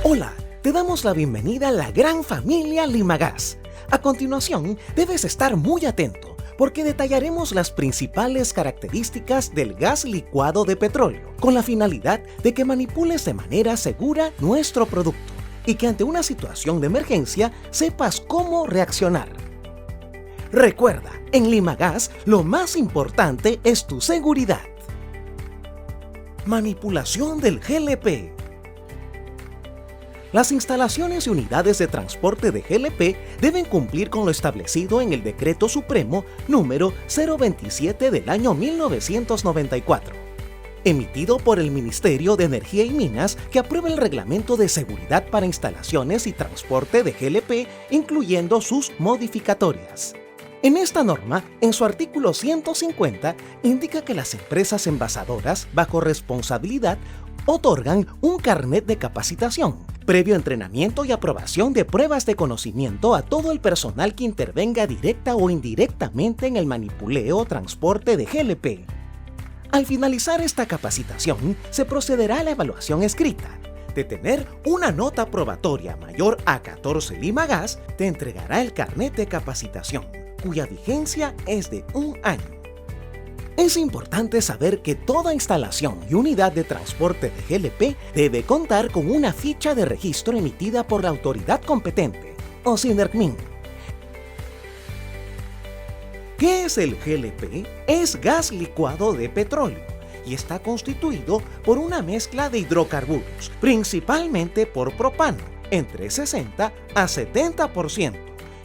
Hola, te damos la bienvenida a la gran familia Limagas. A continuación, debes estar muy atento porque detallaremos las principales características del gas licuado de petróleo, con la finalidad de que manipules de manera segura nuestro producto y que ante una situación de emergencia sepas cómo reaccionar. Recuerda, en Limagas lo más importante es tu seguridad. Manipulación del GLP. Las instalaciones y unidades de transporte de GLP deben cumplir con lo establecido en el Decreto Supremo número 027 del año 1994, emitido por el Ministerio de Energía y Minas, que aprueba el Reglamento de Seguridad para Instalaciones y Transporte de GLP, incluyendo sus modificatorias. En esta norma, en su artículo 150, indica que las empresas envasadoras, bajo responsabilidad, otorgan un carnet de capacitación, previo entrenamiento y aprobación de pruebas de conocimiento a todo el personal que intervenga directa o indirectamente en el manipuleo o transporte de GLP. Al finalizar esta capacitación, se procederá a la evaluación escrita. De tener una nota probatoria mayor a 14 Limagas, te entregará el carnet de capacitación, cuya vigencia es de 1 año. Es importante saber que toda instalación y unidad de transporte de GLP debe contar con una ficha de registro emitida por la autoridad competente, o SINDERCMIN. ¿Qué es el GLP? Es gas licuado de petróleo y está constituido por una mezcla de hidrocarburos, principalmente por propano, entre 60 a 70%,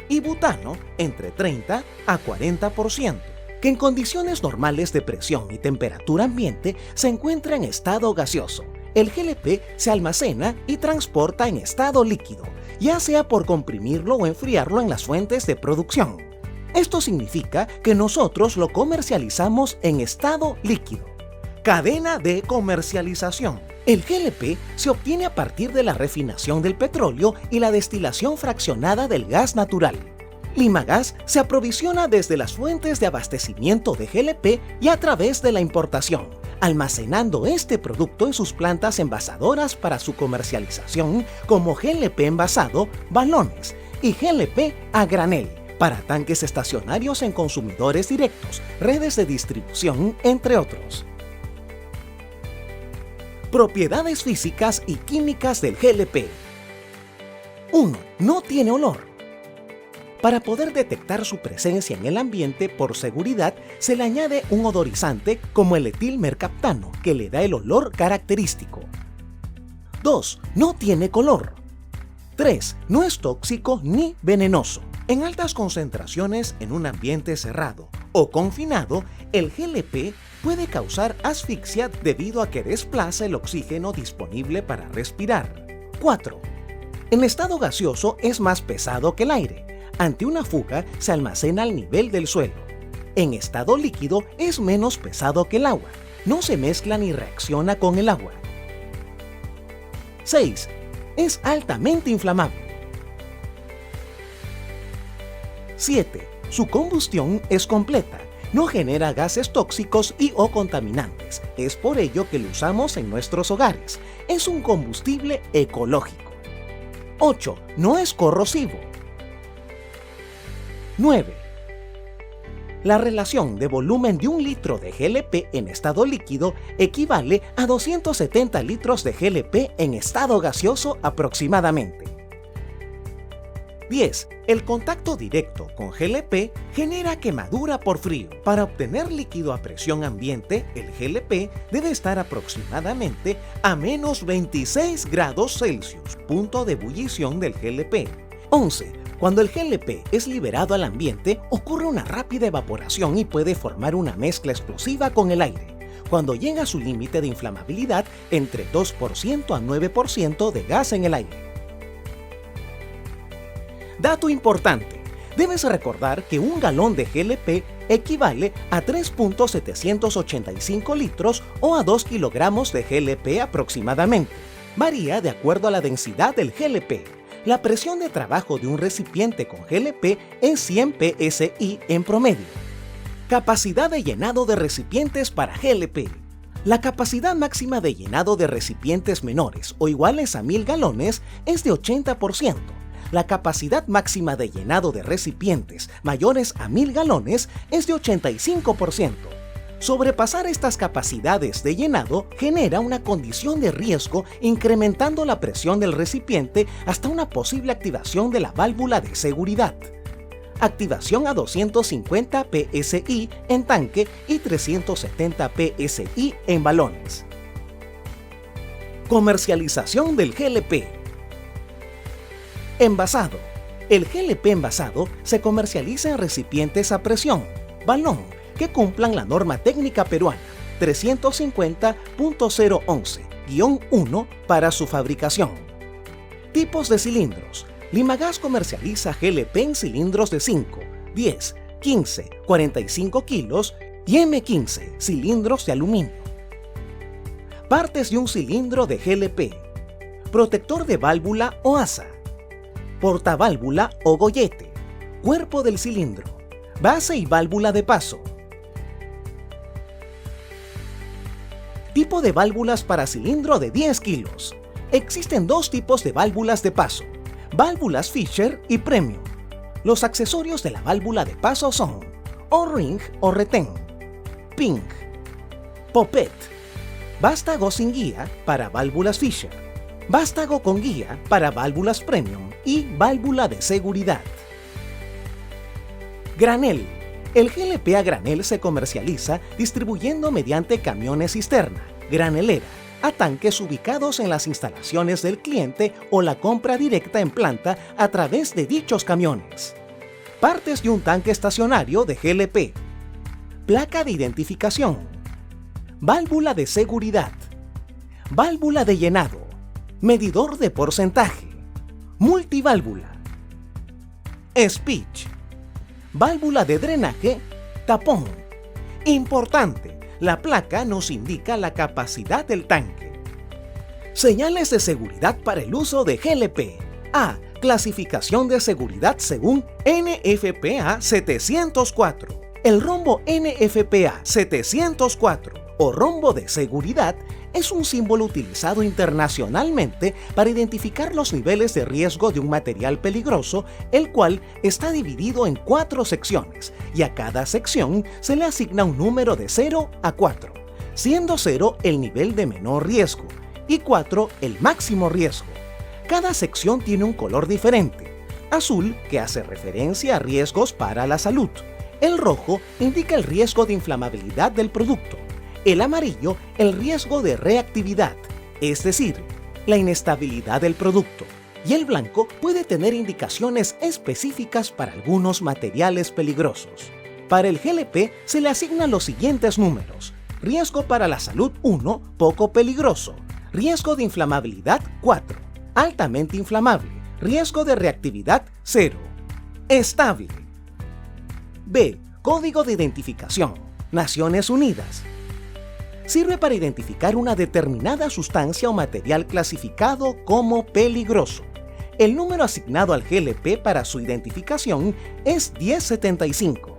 y butano, entre 30 a 40%. Que en condiciones normales de presión y temperatura ambiente se encuentra en estado gaseoso. El GLP se almacena y transporta en estado líquido, ya sea por comprimirlo o enfriarlo en las fuentes de producción. Esto significa que nosotros lo comercializamos en estado líquido. Cadena de comercialización. El GLP se obtiene a partir de la refinación del petróleo y la destilación fraccionada del gas natural. Limagas se aprovisiona desde las fuentes de abastecimiento de GLP y a través de la importación, almacenando este producto en sus plantas envasadoras para su comercialización como GLP envasado, balones, y GLP a granel, para tanques estacionarios en consumidores directos, redes de distribución, entre otros. Propiedades físicas y químicas del GLP. 1. No tiene olor. Para poder detectar su presencia en el ambiente por seguridad, se le añade un odorizante como el etilmercaptano, que le da el olor característico. 2. No tiene color. 3. No es tóxico ni venenoso. En altas concentraciones en un ambiente cerrado o confinado, el GLP puede causar asfixia debido a que desplaza el oxígeno disponible para respirar. 4. En estado gaseoso es más pesado que el aire. Ante una fuga se almacena al nivel del suelo. En estado líquido es menos pesado que el agua. No se mezcla ni reacciona con el agua. 6. Es altamente inflamable. 7. Su combustión es completa. No genera gases tóxicos y o contaminantes. Es por ello que lo usamos en nuestros hogares. Es un combustible ecológico. 8. No es corrosivo. 9. La relación de volumen de 1 litro de GLP en estado líquido equivale a 270 litros de GLP en estado gaseoso aproximadamente. 10. El contacto directo con GLP genera quemadura por frío. Para obtener líquido a presión ambiente, el GLP debe estar aproximadamente a menos 26 grados Celsius, punto de ebullición del GLP. 11. Cuando el GLP es liberado al ambiente, ocurre una rápida evaporación y puede formar una mezcla explosiva con el aire, cuando llega a su límite de inflamabilidad entre 2% a 9% de gas en el aire. Dato importante: debes recordar que 1 galón de GLP equivale a 3.785 litros o a 2 kilogramos de GLP aproximadamente. Varía de acuerdo a la densidad del GLP. La presión de trabajo de un recipiente con GLP es 100 psi en promedio. Capacidad de llenado de recipientes para GLP. La capacidad máxima de llenado de recipientes menores o iguales a 1000 galones es de 80%. La capacidad máxima de llenado de recipientes mayores a 1000 galones es de 85%. Sobrepasar estas capacidades de llenado genera una condición de riesgo, incrementando la presión del recipiente hasta una posible activación de la válvula de seguridad. Activación a 250 psi en tanque y 370 psi en balones. Comercialización del GLP. Envasado. El GLP envasado se comercializa en recipientes a presión, balón, que cumplan la norma técnica peruana 350.011-1 para su fabricación. Tipos de cilindros. Limagas comercializa GLP en cilindros de 5, 10, 15, 45 kilos y M15 cilindros de aluminio. Partes de un cilindro de GLP. Protector de válvula o asa. Portaválvula o gollete. Cuerpo del cilindro. Base y válvula de paso. Tipo de válvulas para cilindro de 10 kilos. Existen dos tipos de válvulas de paso. Válvulas Fisher y Premium. Los accesorios de la válvula de paso son O-ring o retén, ping, poppet, vástago sin guía para válvulas Fisher, vástago con guía para válvulas Premium y válvula de seguridad. Granel. El GLP a granel se comercializa distribuyendo mediante camiones cisterna, granelera, a tanques ubicados en las instalaciones del cliente o la compra directa en planta a través de dichos camiones. Partes de un tanque estacionario de GLP. Placa de identificación. Válvula de seguridad. Válvula de llenado. Medidor de porcentaje. Multiválvula. Speech. Válvula de drenaje. Tapón. Importante. La placa nos indica la capacidad del tanque. Señales de seguridad para el uso de GLP. A. Clasificación de seguridad según NFPA 704. El rombo NFPA 704 o rombo de seguridad es un símbolo utilizado internacionalmente para identificar los niveles de riesgo de un material peligroso, el cual está dividido en 4 secciones y a cada sección se le asigna un número de 0 a 4, siendo 0 el nivel de menor riesgo y 4 el máximo riesgo. Cada sección tiene un color diferente: azul, que hace referencia a riesgos para la salud; el rojo indica el riesgo de inflamabilidad del producto; el amarillo, el riesgo de reactividad, es decir, la inestabilidad del producto; y el blanco puede tener indicaciones específicas para algunos materiales peligrosos. Para el GLP se le asignan los siguientes números: riesgo para la salud 1, poco peligroso; riesgo de inflamabilidad 4, altamente inflamable; riesgo de reactividad 0, estable. B. Código de identificación. Naciones Unidas. Sirve para identificar una determinada sustancia o material clasificado como peligroso. El número asignado al GLP para su identificación es 1075.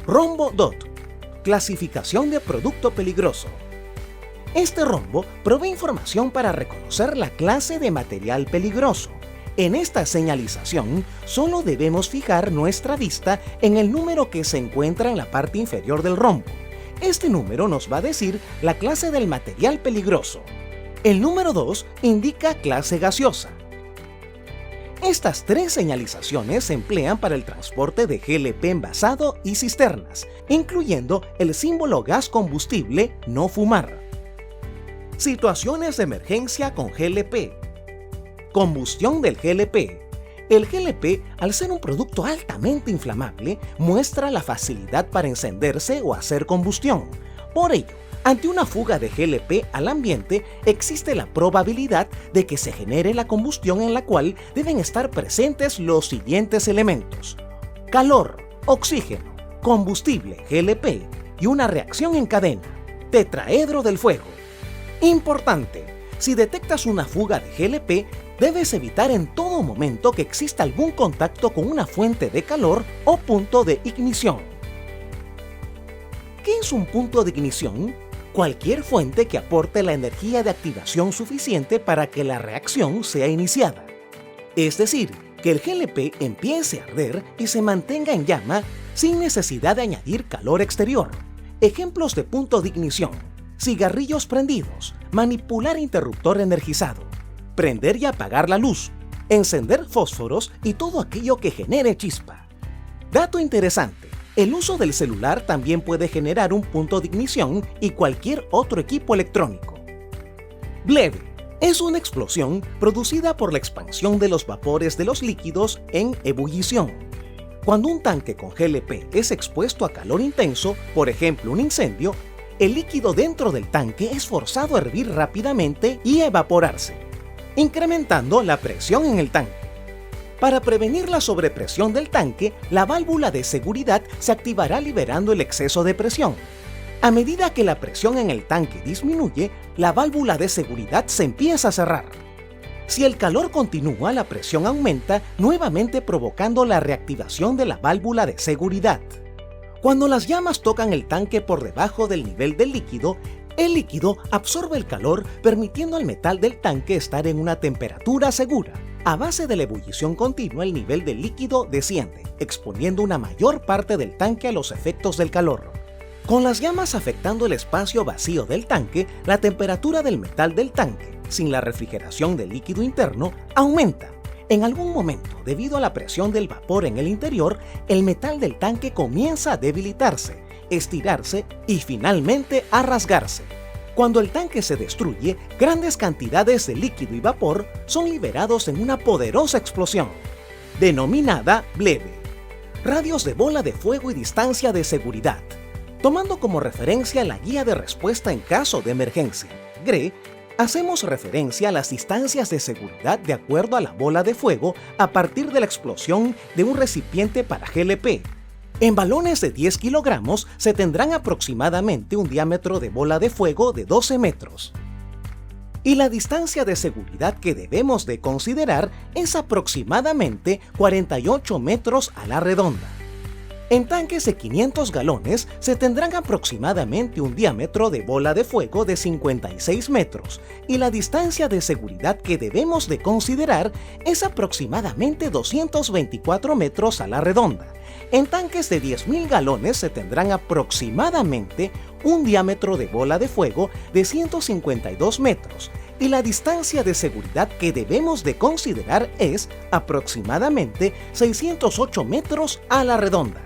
Rombo DOT. Clasificación de producto peligroso. Este rombo provee información para reconocer la clase de material peligroso. En esta señalización, solo debemos fijar nuestra vista en el número que se encuentra en la parte inferior del rombo. Este número nos va a decir la clase del material peligroso. El número 2 indica clase gaseosa. Estas 3 señalizaciones se emplean para el transporte de GLP envasado y cisternas, incluyendo el símbolo gas combustible no fumar. Situaciones de emergencia con GLP. Combustión del GLP. El GLP, al ser un producto altamente inflamable, muestra la facilidad para encenderse o hacer combustión. Por ello, ante una fuga de GLP al ambiente, existe la probabilidad de que se genere la combustión, en la cual deben estar presentes los siguientes elementos: calor, oxígeno, combustible GLP y una reacción en cadena, tetraedro del fuego. Importante: si detectas una fuga de GLP, debes evitar en todo momento que exista algún contacto con una fuente de calor o punto de ignición. ¿Qué es un punto de ignición? cualquier fuente que aporte la energía de activación suficiente para que la reacción sea iniciada. Es decir, que el GLP empiece a arder y se mantenga en llama sin necesidad de añadir calor exterior. Ejemplos de punto de ignición: cigarrillos prendidos, manipular interruptor energizado, prender y apagar la luz, encender fósforos y todo aquello que genere chispa. Dato interesante: el uso del celular también puede generar un punto de ignición y cualquier otro equipo electrónico. Bleve es una explosión producida por la expansión de los vapores de los líquidos en ebullición. Cuando un tanque con GLP es expuesto a calor intenso, por ejemplo un incendio, el líquido dentro del tanque es forzado a hervir rápidamente y evaporarse, incrementando la presión en el tanque. Para prevenir la sobrepresión del tanque, la válvula de seguridad se activará liberando el exceso de presión. A medida que la presión en el tanque disminuye, la válvula de seguridad se empieza a cerrar. Si el calor continúa, la presión aumenta, nuevamente provocando la reactivación de la válvula de seguridad. Cuando las llamas tocan el tanque por debajo del nivel del líquido, el líquido absorbe el calor, permitiendo al metal del tanque estar en una temperatura segura. A base de la ebullición continua, el nivel del líquido desciende, exponiendo una mayor parte del tanque a los efectos del calor. Con las llamas afectando el espacio vacío del tanque, la temperatura del metal del tanque, sin la refrigeración del líquido interno, aumenta. En algún momento, debido a la presión del vapor en el interior, el metal del tanque comienza a debilitarse, estirarse y finalmente a rasgarse. Cuando el tanque se destruye, grandes cantidades de líquido y vapor son liberados en una poderosa explosión, denominada bleve. Radios de bola de fuego y distancia de seguridad. Tomando como referencia la guía de respuesta en caso de emergencia, GRE, hacemos referencia a las distancias de seguridad de acuerdo a la bola de fuego a partir de la explosión de un recipiente para GLP. En balones de 10 kilogramos se tendrán aproximadamente un diámetro de bola de fuego de 12 metros. Y la distancia de seguridad que debemos de considerar es aproximadamente 48 metros a la redonda. En tanques de 500 galones se tendrán aproximadamente un diámetro de bola de fuego de 56 metros y la distancia de seguridad que debemos de considerar es aproximadamente 224 metros a la redonda. En tanques de 10.000 galones se tendrán aproximadamente un diámetro de bola de fuego de 152 metros y la distancia de seguridad que debemos de considerar es aproximadamente 608 metros a la redonda.